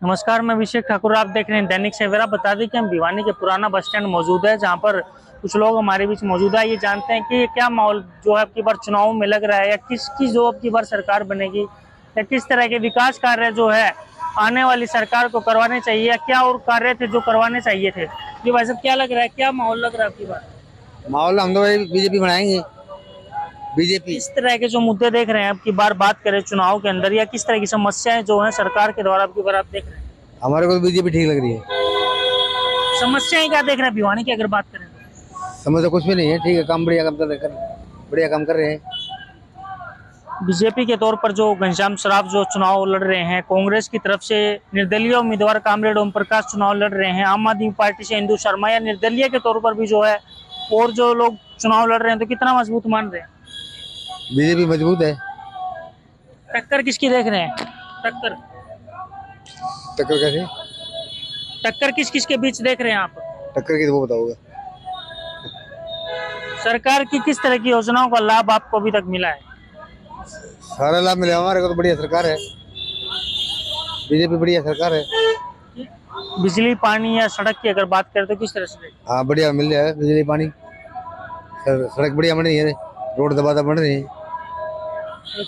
नमस्कार, मैं अभिषेक ठाकुर। आप देख रहे हैं दैनिक सवेरा। बता दें कि हम भिवानी के पुराना बस स्टैंड मौजूद है, जहां पर कुछ लोग हमारे बीच मौजूद है। ये जानते हैं कि क्या माहौल जो है अब की बार चुनाव में लग रहा है, या किसकी जो अब की बार सरकार बनेगी, या किस तरह के विकास कार्य जो है आने वाली सरकार को करवाने चाहिए, या क्या और कार्य थे जो करवाने चाहिए थे। ये भाई साहब, क्या लग रहा है, क्या माहौल लग रहा है अब की बार? माहौल हम तो भाई बीजेपी बनाएंगे। बीजेपी। किस तरह के जो मुद्दे देख रहे हैं अब की बार बात करें चुनाव के अंदर, या किस तरह की समस्याएं जो है सरकार के द्वारा अब की बार आप देख रहे हैं? हमारे को तो बीजेपी ठीक लग रही है। समस्याएं क्या देख रहे हैं भिवानी की अगर बात करें तो? समझ तो कुछ भी नहीं है, ठीक है, काम बढ़िया काम बढ़िया काम कर रहे हैं। बीजेपी के तौर पर जो घनश्याम सराफ जो चुनाव लड़ रहे हैं, कांग्रेस की तरफ से निर्दलीय उम्मीदवार कामरेड ओम प्रकाश चुनाव लड़ रहे हैं, आम आदमी पार्टी से इंदु शर्मा या निर्दलीय के तौर पर भी जो है और जो लोग चुनाव लड़ रहे हैं, तो कितना मजबूत मान रहे हैं? बीजेपी मजबूत है। टक्कर किसकी देख रहे हैं? टक्कर टक्कर कैसे? टक्कर किस किस के बीच देख रहे हैं आप? टक्कर की तो वो बताओगे। सरकार की किस तरह की योजनाओं का लाभ आपको अभी तक मिला है? सारा लाभ मिलेगा, हमारे को तो बढ़िया सरकार है। बीजेपी बढ़िया सरकार है। बिजली, पानी या सड़क की अगर बात करें तो किस तरह से? हाँ, बढ़िया मिल जाएगा बिजली पानी। सड़क बढ़िया बन रही है, रोड दबा बन रही है।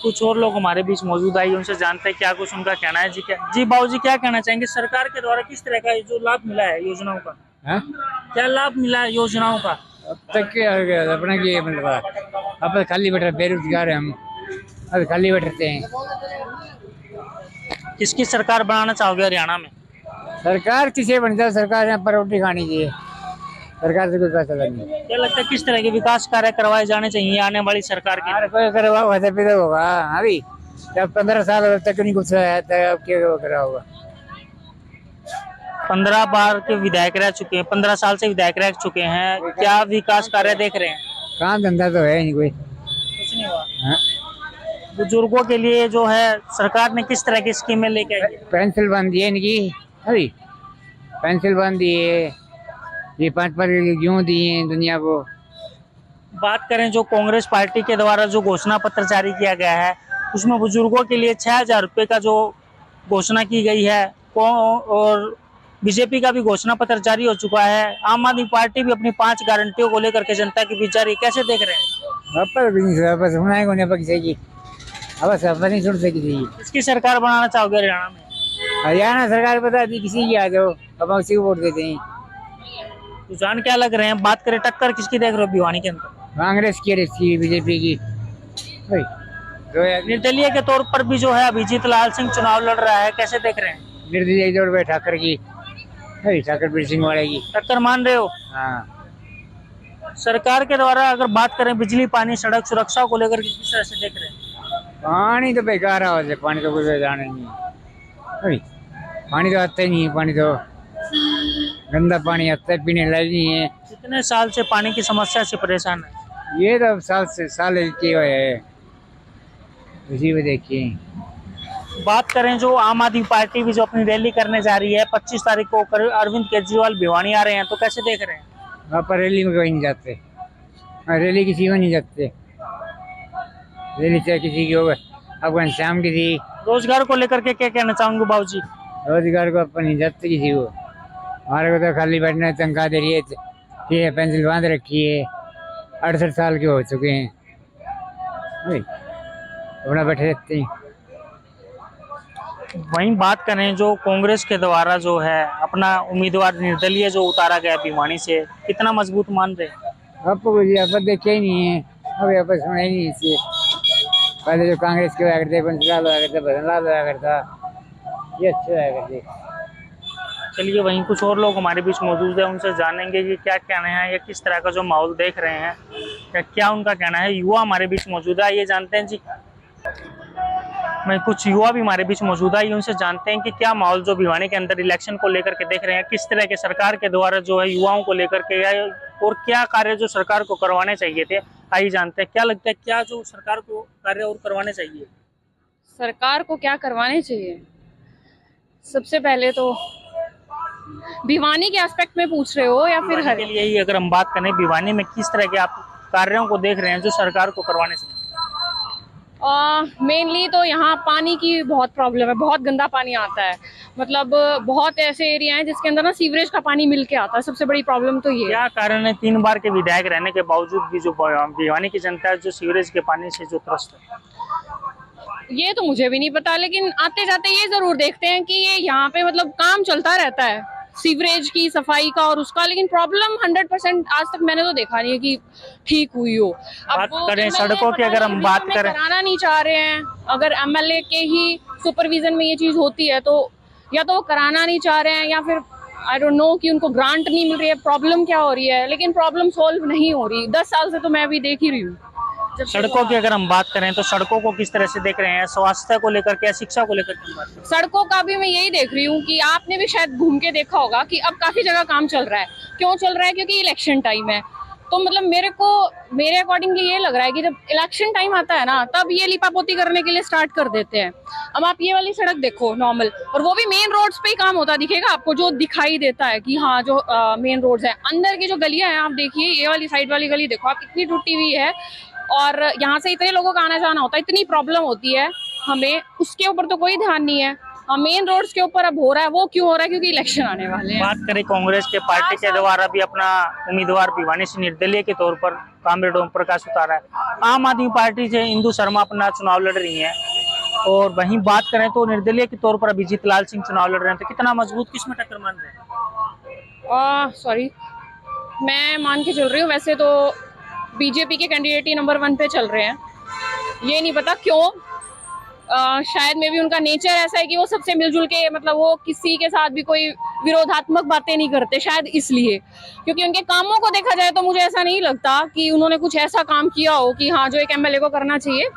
कुछ और लोग हमारे बीच मौजूद आए, उनसे जानते हैं क्या कुछ उनका कहना है। जी बाबू जी, क्या कहना चाहेंगे? सरकार के द्वारा किस तरह का जो लाभ मिला है योजनाओं का? हाँ? क्या लाभ मिला है योजनाओं का? अब तक क्या हो गया अपना की मतलब अब खाली बैठे बेरोजगार है हम। अब खाली बैठते हैं। किसकी सरकार बनाना चाहोगे हरियाणा में? सरकार किसे बन जाए, सरकार यहाँ पर रोटी खानी चाहिए। सरकार से कोई पैसा नहीं। क्या लगता है किस तरह के विकास कार्य करवाए जाने चाहिए आने वाली सरकार के? हर कोई करवा हुआ था फिर होगा। अभी जब 15 साल तक नहीं कुछ है तब क्या करा होगा। 15 बार के विधायक रह चुके हैं, 15 साल से विधायक रह चुके हैं, क्या विकास कार्य देख रहे हैं? काम धंधा तो है नहीं कोई। कुछ नहीं हुआ। हाँ? बुजुर्गों के लिए जो है सरकार ने किस तरह की स्कीमें लेके आई है? पेंसिल बंद दी है इनकी। अभी पेंसिल बंद दी है, ये 5 क्यों दिए दुनिया को। बात करें जो कांग्रेस पार्टी के द्वारा जो घोषणा पत्र जारी किया गया है, उसमें बुजुर्गों के लिए 6,000 रुपये का जो घोषणा की गई है, और बीजेपी का भी घोषणा पत्र जारी हो चुका है। आम आदमी पार्टी भी अपनी 5 गारंटियों को लेकर के जनता के बीच जारी, कैसे देख रहे हैं? वापस सुनाएंगे उन्हें किसी की। अब सब नहीं सुन सकी थी। किसकी सरकार बनाना चाहोगे हरियाणा में? हरियाणा सरकार बता दी किसी की आ जाओ, अब हम उसी को वोट देते हैं। रुझान क्या लग रहे हैं? बात करें टक्कर किसकी देख रहे हो भिवानी के अंदर? कांग्रेस की, बीजेपी की। निर्दलीय के तौर पर भी जो है अभिजीत लाल सिंह चुनाव लड़ रहा है, कैसे देख रहे हैं? निर्दलीय जोड़ पे ठाकर की, ठाकर बीर सिंह वाले की। टक्कर मान रहे हो? हाँ। सरकार के द्वारा अगर बात करें बिजली, पानी, सड़क सुरक्षा को लेकर के किस तरह से देख रहे हैं? पानी तो बेकार है, पानी तो कुछ जाना नहीं है। पानी तो आता ही नहीं है, पानी तो गंदा पानी आता है, पीने लायक नहीं है। कितने साल से पानी की समस्या से परेशान है? ये तो साल की है, उसी में देखिए। बात करें जो आम आदमी पार्टी भी जो अपनी रैली करने जा रही है 25 तारीख को, अरविंद केजरीवाल भिवानी आ रहे हैं, तो कैसे देख रहे हैं? वहाँ पर रैली में कहीं नहीं जाते। रैली किसी में नहीं जाते। रैली चाहे किसी की हो, अब शाम की थी। रोजगार को लेकर के क्या कहना चाहूंगे बाबूजी? रोजगार को अपन नहीं जाते किसी को। हमारे को तो खाली बैठना, तनख्वाह दे रही है, ठीक है, पेंसिल बांध रखी है। 68 साल के हो चुके हैं, अपना बैठे रहते हैं। वहीं बात करें जो कांग्रेस के द्वारा जो है अपना उम्मीदवार निर्दलीय जो उतारा गया भिवानी से, कितना मजबूत मान रहे हैं? आपको यहाँ पर देखे ही नहीं है, अब यहाँ पर सुना ही नहीं इससे। पहले जो कांग्रेस के हुआ करते, बंसीलाल हुआ करता, भजनलाल हुआ करता, ये अच्छे हुआ करते। चलिए, वहीं कुछ और लोग हमारे बीच मौजूद है, उनसे जानेंगे कि क्या कहना है, या किस तरह का जो माहौल देख रहे हैं, या क्या उनका कहना है। युवा हमारे बीच मौजूद है, ये जानते हैं जी। मैं कुछ युवा भी हमारे बीच मौजूद है, उनसे जानते हैं कि क्या माहौल जो भिवानी के अंदर इलेक्शन को लेकर के देख रहे हैं, किस तरह के सरकार के द्वारा जो है युवाओं को लेकर के, या और क्या कार्य जो सरकार को करवाने चाहिए थे। आइए जानते हैं, क्या लगता है क्या जो सरकार को कार्य और करवाने चाहिए? सरकार को क्या करवाने चाहिए? सबसे पहले तो भिवानी के एस्पेक्ट में पूछ रहे हो या फिर भिवानी के लिए ही अगर हम बात करें, भिवानी में किस तरह के आप कार्यों को देख रहे हैं जो सरकार को करवाने चाहिए? मेनली तो यहाँ पानी की बहुत प्रॉब्लम है, बहुत गंदा पानी आता है। मतलब बहुत ऐसे एरिया हैं जिसके अंदर ना सीवरेज का पानी मिल के आता है। सबसे बड़ी प्रॉब्लम तो ये है। क्या कारण है 3 बार के विधायक रहने के बावजूद भी जो भिवानी की जनता है जो सीवरेज के पानी से जो त्रस्त है? ये तो मुझे भी नहीं पता, लेकिन आते जाते ये जरूर देखते हैं कि ये यहाँ पे मतलब काम चलता रहता है सीवरेज की सफाई का और उसका, लेकिन प्रॉब्लम 100% आज तक मैंने तो देखा नहीं है कि ठीक हुई हो। बात करें सड़कों की, अगर हम बात करें, कराना नहीं चाह रहे हैं। अगर एमएलए के ही सुपरविजन में ये चीज होती है तो या तो वो कराना नहीं चाह रहे हैं या फिर आई डोंट नो कि उनको ग्रांट नहीं मिल रही है, प्रॉब्लम क्या हो रही है, लेकिन प्रॉब्लम सॉल्व नहीं हो रही। 10 साल से तो मैं अभी देख ही रही हूँ। सड़कों की अगर हम बात करें तो सड़कों को किस तरह से देख रहे हैं? स्वास्थ्य को लेकर के, शिक्षा को लेकर के बात करें? सड़कों का भी मैं यही देख रही हूँ कि आपने भी शायद घूम के देखा होगा कि अब काफी जगह काम चल रहा है। क्यों चल रहा है? क्योंकि इलेक्शन टाइम है। तो मतलब मेरे अकॉर्डिंगली ये लग रहा है कि जब इलेक्शन टाइम आता है ना, तब ये लिपापोती करने के लिए स्टार्ट कर देते हैं। अब आप ये वाली सड़क देखो नॉर्मल, और वो भी मेन रोड्स पे ही काम होता दिखेगा आपको, जो दिखाई देता है कि हाँ जो मेन रोड्स है। अंदर की जो गलियां हैं आप देखिए, ये वाली साइड वाली गली देखो आप, कितनी टूटी हुई है और यहाँ से इतने लोगों का आना जाना होता है, इतनी प्रॉब्लम होती है हमें, उसके ऊपर तो कोई ध्यान नहीं है। मेन रोड्स के ऊपर अब हो रहा है, वो क्यों हो रहा है? क्योंकि इलेक्शन आने वाले हैं। बात करें कांग्रेस के पार्टी के द्वारा भी अपना उम्मीदवार भिवानी से निर्दलीय के तौर पर कामरेड ओम प्रकाश उतारा है। आम आदमी पार्टी से इंदु शर्मा अपना चुनाव लड़ रही है, और वहीं बात करें तो निर्दलीय के तौर पर अभिजीत लाल सिंह चुनाव लड़ रहे हैं। तो कितना मजबूत, किसमें टक्कर मान रहे हैं? सॉरी, मैं मान के चल रही हूँ वैसे तो बीजेपी के कैंडिडेट ही नंबर 1 पे चल रहे हैं। ये नहीं पता क्यों, शायद में भी उनका नेचर ऐसा है कि वो सबसे मिलजुल के, मतलब वो किसी के साथ भी कोई विरोधात्मक बातें नहीं करते, शायद इसलिए। क्योंकि उनके कामों को देखा जाए तो मुझे ऐसा नहीं लगता कि उन्होंने कुछ ऐसा काम किया हो कि हाँ जो एक एमएलए को करना चाहिए।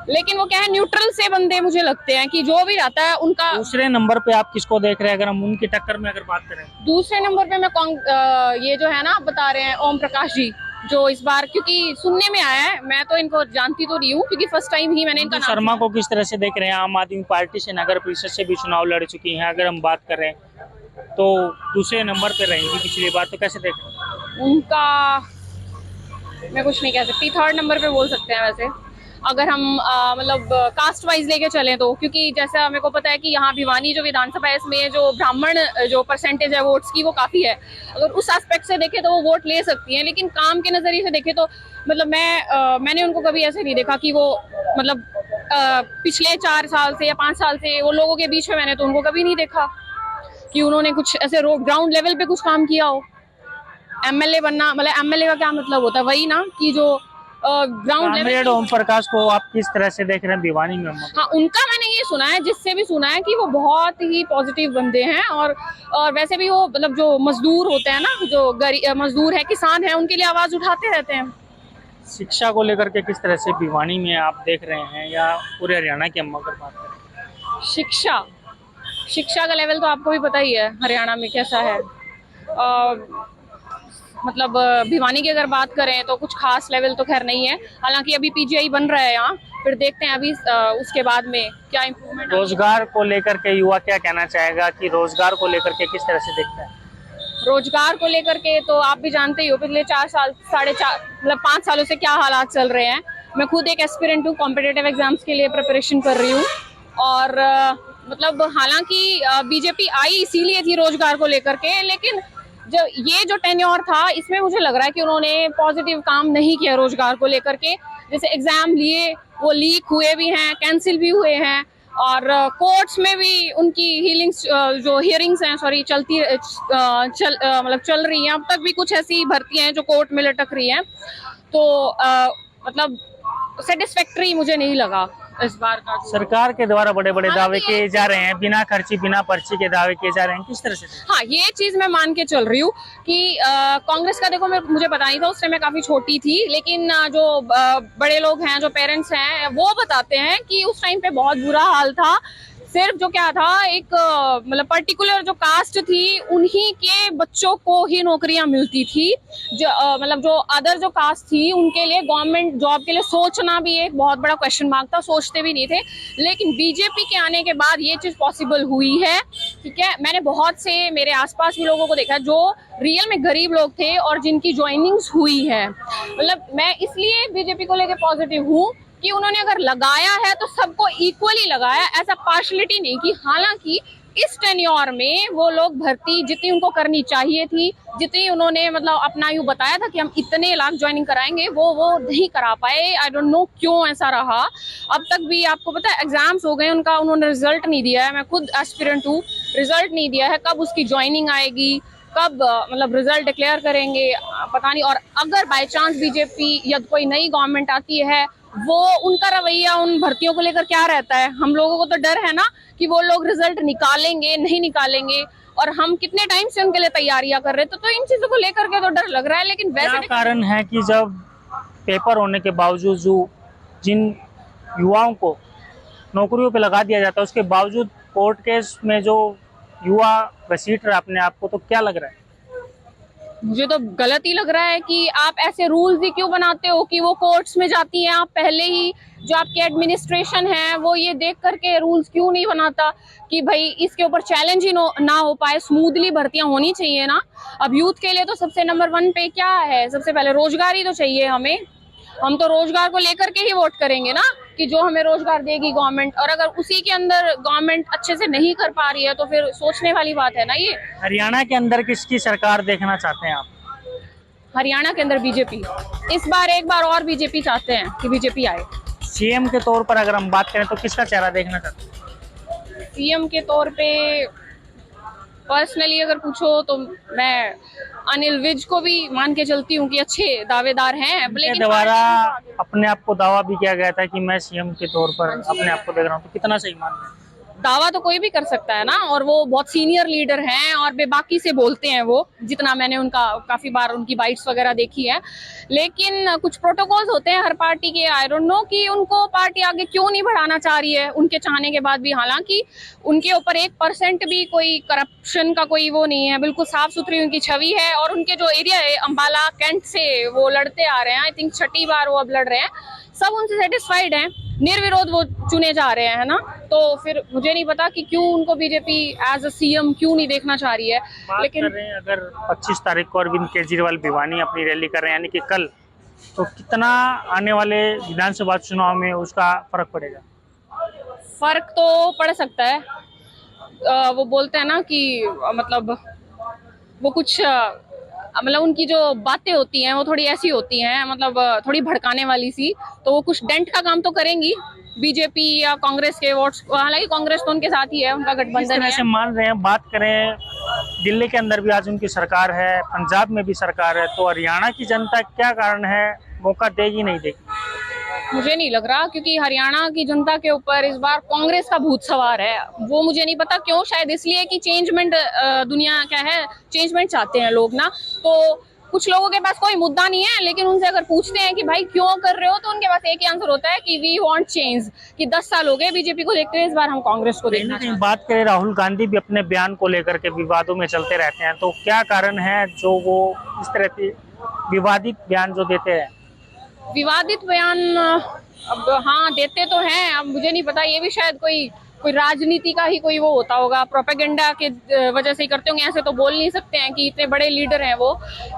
लेकिन वो क्या है, न्यूट्रल से बंदे मुझे लगते हैं कि जो भी रहता है उनका। दूसरे नंबर पे आप किसको देख रहे हैं अगर हम उनकी टक्कर में अगर बात करें? दूसरे नंबर पे मैं ये जो है ना आप बता रहे हैं ओम प्रकाश जी, जो इस बार क्योंकि सुनने में आया है, मैं तो इनको जानती तो नहीं हूँ क्योंकि फर्स्ट टाइम ही मैंने इनका नाम। शर्मा को किस तरह से देख रहे हैं? आम आदमी पार्टी से नगर परिषद से भी चुनाव लड़ चुकी हैं, अगर हम बात करें तो दूसरे नंबर पे रहेंगी पिछली बार, तो कैसे देख रहे हैं उनका? मैं कुछ नहीं कह सकती, 3rd नंबर पे बोल सकते हैं वैसे, अगर हम मतलब कास्ट वाइज लेके चलें तो। क्योंकि जैसा मेरे को पता है कि यहाँ भिवानी जो विधानसभा है, इसमें जो ब्राह्मण जो परसेंटेज है वोट्स की वो काफ़ी है। अगर उस एस्पेक्ट से देखें तो वो वोट ले सकती हैं, लेकिन काम के नज़रिए से देखें तो मतलब मैंने उनको कभी ऐसे नहीं देखा कि वो मतलब पिछले 4 साल से या 5 साल से वो लोगों के बीच में मैंने तो उनको कभी नहीं देखा कि उन्होंने कुछ ऐसे ग्राउंड लेवल पे कुछ काम किया हो। एमएलए बनना, मतलब एमएलए का क्या मतलब होता है? वही ना कि जो ग्राउंड लेवल। ओम प्रकाश को आप किस तरह से देख रहे हैं भिवानी में? हाँ, उनका मैंने ये सुना है, जिससे भी सुना है कि वो बहुत ही पॉजिटिव बंदे हैं, और वैसे भी वो मतलब जो मजदूर होते हैं ना, जो मजदूर है, किसान है, उनके लिए आवाज उठाते रहते हैं। शिक्षा को लेकर के किस तरह से भिवानी में आप देख रहे हैं, या पूरे हरियाणा की हम अगर बात करें? शिक्षा का लेवल तो आपको भी पता ही है हरियाणा में कैसा है। मतलब भिवानी की अगर बात करें तो कुछ खास लेवल तो खैर नहीं है। हालांकि अभी पीजीआई बन रहा है यहाँ, फिर देखते हैं अभी उसके बाद में क्या इम्प्रूवमेंट। रोजगार को लेकर के युवा क्या कहना चाहेगा, कि रोजगार को लेकर के किस तरह से देखता है? रोजगार को लेकर के तो आप भी जानते ही हो, पिछले 4 साल 4.5 मतलब 5 सालों से क्या हालात चल रहे हैं। मैं खुद एक एस्पिरेंट हूँ, कॉम्पिटिटिव एग्जाम्स के लिए प्रिपरेशन कर रही हूँ, और मतलब हालांकि बीजेपी आई इसीलिए थी रोजगार को लेकर के, लेकिन जो टेन्योर था इसमें मुझे लग रहा है कि उन्होंने पॉजिटिव काम नहीं किया रोजगार को लेकर के। जैसे एग्जाम लिए वो लीक हुए भी हैं, कैंसिल भी हुए हैं, और कोर्ट्स में भी उनकी हियरिंग्स हैं चल रही हैं। अब तक भी कुछ ऐसी भर्तियां हैं जो कोर्ट में लटक रही हैं, तो मतलब सेटिस्फैक्टरी मुझे नहीं लगा इस बार का। सरकार के द्वारा बड़े बड़े दावे किए जा रहे हैं, बिना खर्ची बिना पर्ची के दावे किए जा रहे हैं, किस तरह से? हाँ, ये चीज मैं मान के चल रही हूँ कि कांग्रेस का देखो मुझे पता नहीं था, उससे मैं काफी छोटी थी, लेकिन जो बड़े लोग हैं, जो पेरेंट्स हैं, वो बताते हैं कि उस टाइम पे बहुत बुरा हाल था। सिर्फ जो क्या था, एक मतलब पर्टिकुलर जो कास्ट थी उन्हीं के बच्चों को ही नौकरियां मिलती थी। मतलब जो अदर जो कास्ट थी उनके लिए गवर्नमेंट जॉब के लिए सोचना भी एक बहुत बड़ा क्वेश्चन मार्क था, सोचते भी नहीं थे। लेकिन बीजेपी के आने के बाद ये चीज पॉसिबल हुई है। ठीक है, मैंने बहुत से मेरे आसपास भी लोगों को देखा जो रियल में गरीब लोग थे और जिनकी ज्वाइनिंग्स हुई है। मतलब मैं इसलिए बीजेपी को लेकर पॉजिटिव हूँ कि उन्होंने अगर लगाया है तो सबको इक्वली लगाया, ऐसा पार्शलिटी नहीं की। हालांकि इस टेन्योर में वो लोग भर्ती जितनी उनको करनी चाहिए थी, जितनी उन्होंने मतलब अपना यूं बताया था कि हम इतने लाख ज्वाइनिंग कराएंगे, वो नहीं करा पाए। आई डोंट नो क्यों ऐसा रहा। अब तक भी आपको पता है एग्जाम्स हो गए उनका, उन्होंने रिजल्ट नहीं दिया है। मैं खुद एस्पिरेंट हूँ, रिजल्ट नहीं दिया है। कब उसकी ज्वाइनिंग आएगी, कब मतलब रिजल्ट डिक्लेयर करेंगे, पता नहीं। और अगर बाय चांस बीजेपी या कोई नई गवर्नमेंट आती है, वो उनका रवैया उन भर्तियों को लेकर क्या रहता है? हम लोगों को तो डर है ना कि वो लोग रिजल्ट निकालेंगे नहीं निकालेंगे, और हम कितने टाइम से उनके लिए तैयारियां कर रहे थे। तो इन चीजों को लेकर के तो डर लग रहा है। लेकिन वैसे क्या कारण है कि जब पेपर होने के बावजूद जिन युवाओं को नौकरियों पे लगा दिया जाता है, उसके बावजूद कोर्ट केस में जो युवा घसीट रहा अपने आप को, तो क्या लग रहा है? मुझे तो गलत ही लग रहा है कि आप ऐसे रूल्स ही क्यों बनाते हो कि वो कोर्ट्स में जाती हैं। आप पहले ही जो आपके एडमिनिस्ट्रेशन है वो ये देख करके रूल्स क्यों नहीं बनाता कि भाई इसके ऊपर चैलेंज ही ना हो पाए, स्मूथली भर्तियां होनी चाहिए ना। अब यूथ के लिए तो सबसे नंबर 1 पे क्या है? सबसे पहले रोजगार ही तो चाहिए हमें। हम तो रोजगार को लेकर के ही वोट करेंगे ना, कि जो हमें रोजगार देगी गवर्नमेंट। और अगर उसी के अंदर गवर्नमेंट अच्छे से नहीं कर पा रही है तो फिर सोचने वाली बात है ना ये। हरियाणा के अंदर किसकी सरकार देखना चाहते हैं आप? हरियाणा के अंदर बीजेपी। इस बार एक बार और बीजेपी चाहते हैं कि बीजेपी आए। सीएम के तौर पर अगर हम बात करें तो किसका चेहरा देखना चाहते हैं? सीएम के तौर पे पर्सनली अगर पूछो तो मैं अनिल विज को भी मान के चलती हूँ कि अच्छे दावेदार हैं। लेकिन द्वारा अपने आप को दावा भी किया गया था कि मैं सीएम के तौर पर अपने आप को देख रहा हूँ, तो कितना सही मान रहे हैं? दावा तो कोई भी कर सकता है ना, और वो बहुत सीनियर लीडर हैं और बेबाकी से बोलते हैं वो, जितना मैंने उनका काफी बार उनकी बाइट्स वगैरह देखी है। लेकिन कुछ प्रोटोकॉल्स होते हैं हर पार्टी के। आई डोंट नो कि उनको पार्टी आगे क्यों नहीं बढ़ाना चाह रही है उनके चाहने के बाद भी। हालांकि उनके ऊपर 1% भी कोई करप्शन का कोई वो नहीं है, बिल्कुल साफ सुथरी उनकी छवि है। और उनके जो एरिया है अंबाला कैंट से वो लड़ते आ रहे हैं, आई थिंक 6ठी बार वो अब लड़ रहे हैं, सब उनसे सेटिस्फाइड हैं, निर्विरोध वो चुने जा रहे हैं, है ना। तो फिर मुझे नहीं पता कि क्यों उनको बीजेपी एज अ सीएम क्यों नहीं देखना चाह रही है। लेकिन कर रहे हैं अगर 25 तारीख को अरविंद केजरीवाल भिवानी अपनी रैली कर रहे हैं, यानी कि कल, तो कितना आने वाले विधानसभा चुनाव में उसका फर्क पड़ेगा? फर्क तो पड़ सकता है। वो बोलते हैं ना कि मतलब वो कुछ मतलब उनकी जो बातें होती हैं वो थोड़ी ऐसी होती हैं, मतलब थोड़ी भड़काने वाली सी। तो वो कुछ डेंट का काम तो करेंगी बीजेपी या कांग्रेस के वोट्स। हालांकि कांग्रेस तो उनके साथ ही है, उनका गठबंधन है। ऐसे मान रहे हैं, बात करें दिल्ली के अंदर भी आज उनकी सरकार है, पंजाब में भी सरकार है, तो हरियाणा की जनता क्या कारण है मौका देगी नहीं देगी? मुझे नहीं लग रहा, क्योंकि हरियाणा की जनता के ऊपर इस बार कांग्रेस का भूत सवार है। वो मुझे नहीं पता क्यों, शायद इसलिए कि चेंजमेंट दुनिया क्या है, चेंजमेंट चाहते हैं लोग ना। तो कुछ लोगों के पास कोई मुद्दा नहीं है, लेकिन उनसे अगर पूछते हैं कि भाई क्यों कर रहे हो, तो उनके पास एक ही आंसर होता है कि वी वांट चेंज, कि 10 साल हो गए बीजेपी को देखते हुए, इस बार हम कांग्रेस को देखना चाहते हैं। बात करें राहुल गांधी भी अपने बयान को लेकर के विवादों में चलते रहते हैं, तो क्या कारण है जो वो इस तरह के विवादित बयान जो देते हैं? विवादित बयान अब हाँ देते तो हैं। अब मुझे नहीं पता, ये भी शायद कोई राजनीति का ही कोई वो होता होगा, प्रोपेगेंडा के वजह से ही करते होंगे। ऐसे तो बोल नहीं सकते हैं कि इतने बड़े लीडर हैं वो,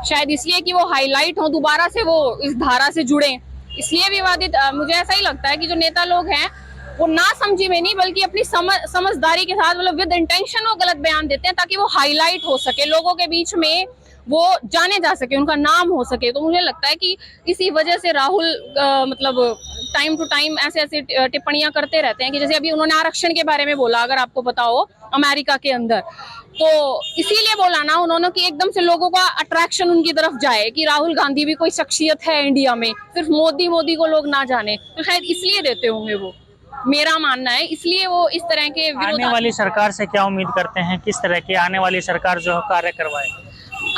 शायद इसलिए कि वो हाईलाइट हो, दोबारा से वो इस धारा से जुड़े, इसलिए विवादित। मुझे ऐसा ही लगता है कि जो नेता लोग हैं वो ना समझी में नहीं बल्कि अपनी समझदारी के साथ, मतलब विद इंटेंशन वो गलत बयान देते हैं ताकि वो हाईलाइट हो सके, लोगों के बीच में वो जाने जा सके, उनका नाम हो सके। तो मुझे लगता है कि इसी वजह से राहुल मतलब टाइम टू टाइम ऐसे टिप्पणियां करते रहते हैं कि जैसे अभी उन्होंने आरक्षण के बारे में बोला, अगर आपको पता हो, अमेरिका के अंदर। तो इसीलिए बोला ना उन्होंने कि एकदम से लोगों का अट्रैक्शन उनकी तरफ जाए कि राहुल गांधी भी कोई शख्सियत है इंडिया में, सिर्फ मोदी को लोग ना जाने। तो शायद इसलिए देते होंगे वो, मेरा मानना है, इसलिए वो इस तरह के आने वाली सरकार से क्या उम्मीद करते हैं? किस तरह की आने वाली सरकार जो है कार्य करवाए?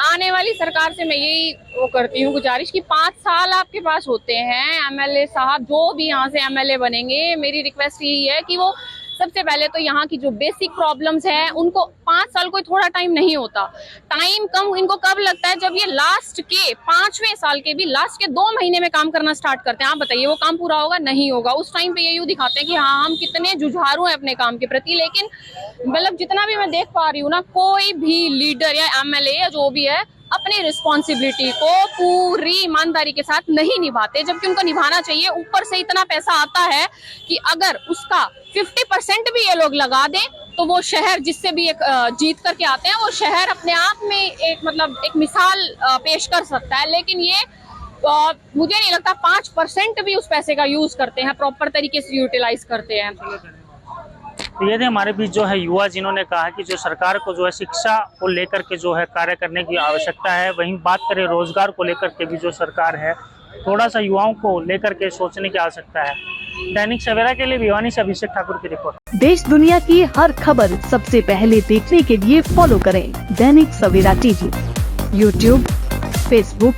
आने वाली सरकार से मैं यही वो करती हूँ गुजारिश कि 5 साल आपके पास होते हैं, एमएलए साहब जो भी यहाँ से एमएलए बनेंगे, मेरी रिक्वेस्ट यही है कि वो सबसे पहले तो यहाँ की जो बेसिक प्रॉब्लम्स हैं उनको, 5 साल कोई थोड़ा टाइम नहीं होता। टाइम कम इनको कब लगता है? जब ये लास्ट के 5वें साल के भी लास्ट के 2 महीने में काम करना स्टार्ट करते हैं। आप बताइए वो काम पूरा होगा? नहीं होगा। उस टाइम पे ये यूँ दिखाते हैं कि हाँ हम कितने जुझारू हैं अपने काम के प्रति। लेकिन मतलब जितना भी मैं देख पा रही हूँ ना, कोई भी लीडर या एमएलए या जो भी है अपनी रिस्पॉन्सिबिलिटी को पूरी ईमानदारी के साथ नहीं निभाते, जबकि उनको निभाना चाहिए। ऊपर से इतना पैसा आता है कि अगर उसका 50% भी ये लोग लगा दें तो वो शहर जिससे भी एक जीत करके आते हैं, वो शहर अपने आप में एक मिसाल पेश कर सकता है। लेकिन ये मुझे नहीं लगता 5% भी उस पैसे का यूज करते हैं, प्रॉपर तरीके से यूटिलाइज करते हैं। तो ये थे हमारे बीच जो है युवा, जिन्होंने कहा कि जो सरकार को जो है शिक्षा को लेकर के जो है कार्य करने की आवश्यकता है। वहीं बात करें रोजगार को लेकर के भी जो सरकार है, थोड़ा सा युवाओं को लेकर के सोचने की आवश्यकता है। दैनिक सवेरा के लिए भिवानी से अभिषेक ठाकुर की रिपोर्ट। देश दुनिया की हर खबर सबसे पहले देखने के लिए फॉलो करें Dainik Savera TV, YouTube, Facebook,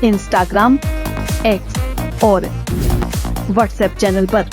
Instagram, X और व्हाट्सएप चैनल पर।